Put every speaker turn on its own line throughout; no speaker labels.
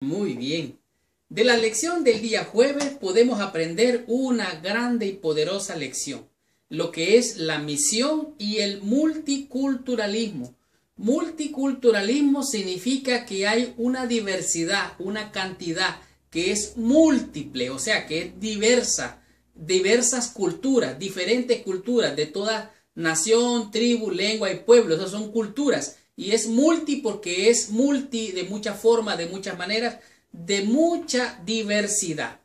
Muy bien. De la lección del día jueves podemos aprender una grande y poderosa lección, lo que es la misión y el multiculturalismo. Multiculturalismo significa que hay una diversidad, una cantidad que es múltiple, o sea, que es diversa, diversas culturas, diferentes culturas de toda nación, tribu, lengua y pueblo. Esas son culturas. Y es multi porque es multi de muchas formas, de muchas maneras, de mucha diversidad.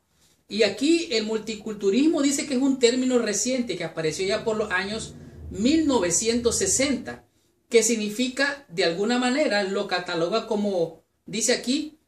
Y aquí el multiculturismo dice que es un término reciente que apareció ya por los años 1960, que significa, de alguna manera, lo cataloga como, dice aquí,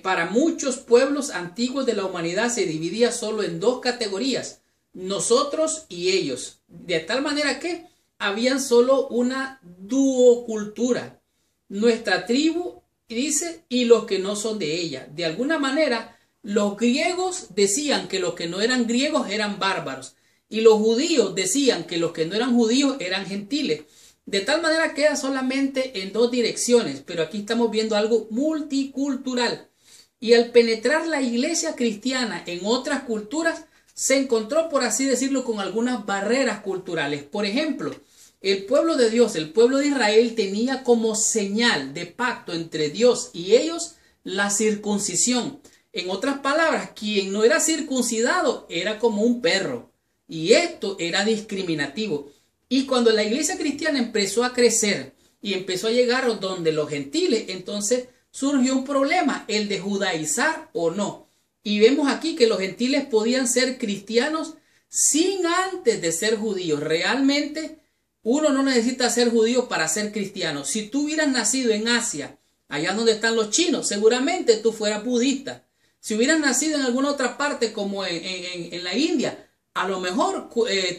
para muchos pueblos antiguos de la humanidad se dividía solo en dos categorías, nosotros y ellos, de tal manera que habían solo una duocultura, nuestra tribu, dice, y los que no son de ella. De alguna manera, los griegos decían que los que no eran griegos eran bárbaros, y los judíos decían que los que no eran judíos eran gentiles. De tal manera queda solamente en dos direcciones, pero aquí estamos viendo algo multicultural. Y al penetrar la iglesia cristiana en otras culturas, se encontró, por así decirlo, con algunas barreras culturales. Por ejemplo, el pueblo de Dios, el pueblo de Israel, tenía como señal de pacto entre Dios y ellos la circuncisión. En otras palabras, quien no era circuncidado era como un perro. Y esto era discriminativo. Y cuando la iglesia cristiana empezó a crecer y empezó a llegar donde los gentiles, entonces surgió un problema, el de judaizar o no. Y vemos aquí que los gentiles podían ser cristianos sin antes de ser judíos. Realmente uno no necesita ser judío para ser cristiano. Si tú hubieras nacido en Asia, allá donde están los chinos, seguramente tú fueras budista. Si hubieras nacido en alguna otra parte como en la India, a lo mejor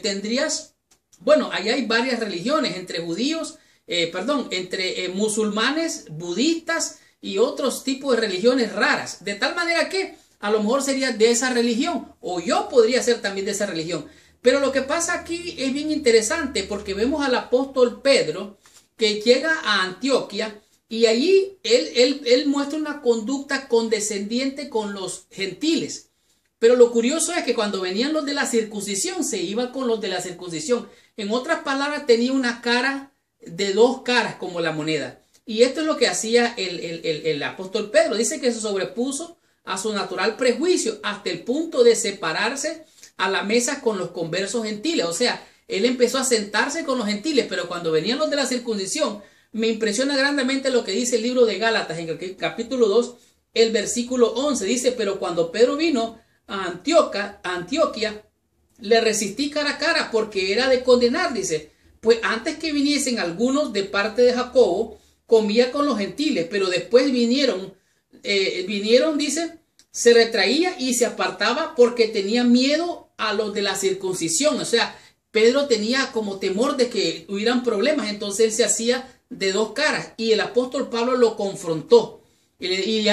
tendrías, bueno, allá hay varias religiones entre judíos, entre musulmanes, budistas y otros tipos de religiones raras. De tal manera que a lo mejor sería de esa religión, o yo podría ser también de esa religión. Pero lo que pasa aquí es bien interesante porque vemos al apóstol Pedro que llega a Antioquia y allí él muestra una conducta condescendiente con los gentiles. Pero lo curioso es que cuando venían los de la circuncisión, se iba con los de la circuncisión. En otras palabras, tenía una cara de dos caras como la moneda. Y esto es lo que hacía el apóstol Pedro. Dice que se sobrepuso a su natural prejuicio hasta el punto de separarse a la mesa con los conversos gentiles. O sea, él empezó a sentarse con los gentiles, pero cuando venían los de la circuncisión, me impresiona grandemente lo que dice el libro de Gálatas en el capítulo 2, el versículo 11. Dice, pero cuando Pedro vino a Antioquia, le resistí cara a cara porque era de condenar, dice, pues antes que viniesen algunos de parte de Jacobo, comía con los gentiles, pero después vinieron, dice, se retraía y se apartaba porque tenía miedo a los de la circuncisión. O sea, Pedro tenía como temor de que hubieran problemas, entonces él se hacía de dos caras y el apóstol Pablo lo confrontó. Y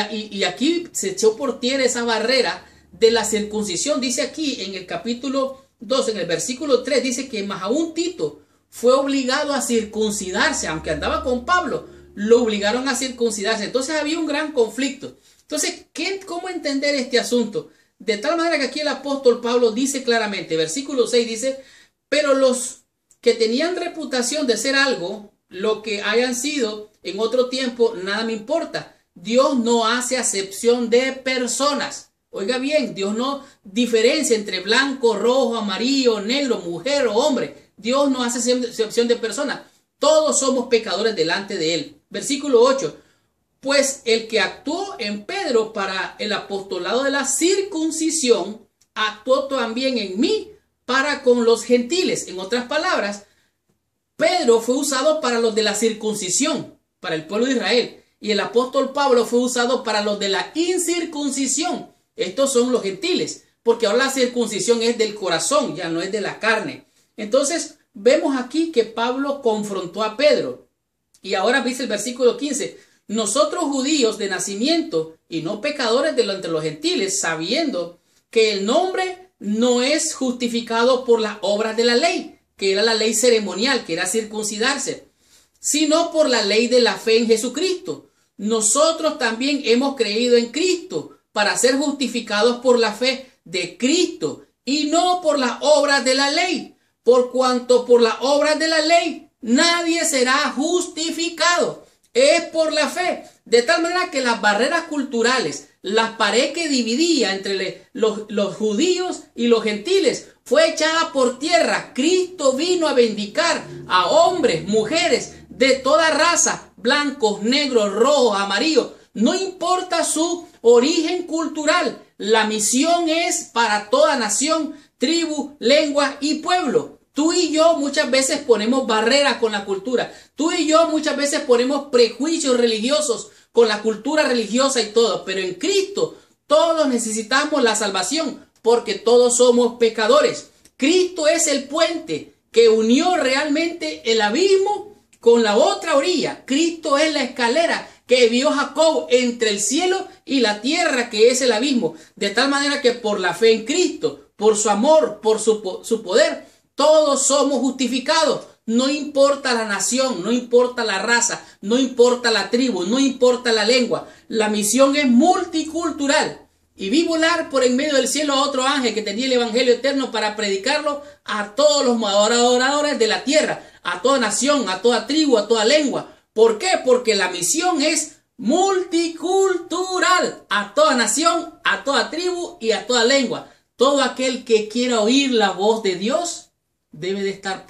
aquí se echó por tierra esa barrera de la circuncisión. Dice aquí en el capítulo 2, en el versículo 3, dice que más aún Tito fue obligado a circuncidarse, aunque andaba con Pablo, lo obligaron a circuncidarse. Entonces había un gran conflicto. Entonces, ¿cómo entender este asunto? De tal manera que aquí el apóstol Pablo dice claramente, versículo 6 dice, pero los que tenían reputación de ser algo, lo que hayan sido en otro tiempo, nada me importa. Dios no hace acepción de personas. Oiga bien, Dios no diferencia entre blanco, rojo, amarillo, negro, mujer o hombre. Dios no hace acepción de personas. Todos somos pecadores delante de Él. Versículo 8. Pues el que actuó en Pedro para el apostolado de la circuncisión, actuó también en mí para con los gentiles. En otras palabras, Pedro fue usado para los de la circuncisión, para el pueblo de Israel. Y el apóstol Pablo fue usado para los de la incircuncisión. Estos son los gentiles, porque ahora la circuncisión es del corazón, ya no es de la carne. Entonces, vemos aquí que Pablo confrontó a Pedro. Y ahora dice el versículo 15, nosotros judíos de nacimiento y no pecadores entre los gentiles, sabiendo que el nombre no es justificado por las obras de la ley, que era la ley ceremonial, que era circuncidarse, sino por la ley de la fe en Jesucristo. nosotros también hemos creído en Cristo para ser justificados por la fe de Cristo y no por las obras de la ley, por cuanto por las obras de la ley nadie será justificado. Es por la fe, de tal manera que las barreras culturales, la pared que dividía entre los judíos y los gentiles, fue echada por tierra. Cristo vino a vindicar a hombres, mujeres de toda raza, blancos, negros, rojos, amarillos, no importa su origen cultural. La misión es para toda nación, tribu, lengua y pueblo. Tú y yo muchas veces ponemos barreras con la cultura. Tú y yo muchas veces ponemos prejuicios religiosos con la cultura religiosa y todo. Pero en Cristo todos necesitamos la salvación porque todos somos pecadores. Cristo es el puente que unió realmente el abismo con la otra orilla. Cristo es la escalera que vio Jacob entre el cielo y la tierra, que es el abismo. De tal manera que por la fe en Cristo, por su amor, por su poder, todos somos justificados. No importa la nación, no importa la raza, no importa la tribu, no importa la lengua. La misión es multicultural. Y vi volar por en medio del cielo a otro ángel que tenía el evangelio eterno para predicarlo a todos los adoradores de la tierra, a toda nación, a toda tribu, a toda lengua. ¿Por qué? Porque la misión es multicultural, a toda nación, a toda tribu y a toda lengua. Todo aquel que quiera oír la voz de Dios debe de estar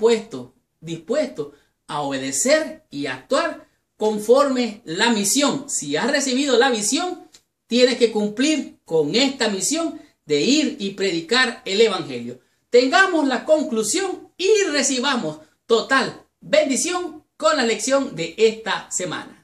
dispuesto a obedecer y actuar conforme la misión. Si has recibido la visión, tienes que cumplir con esta misión de ir y predicar el evangelio. Tengamos la conclusión y recibamos total bendición con la lección de esta semana.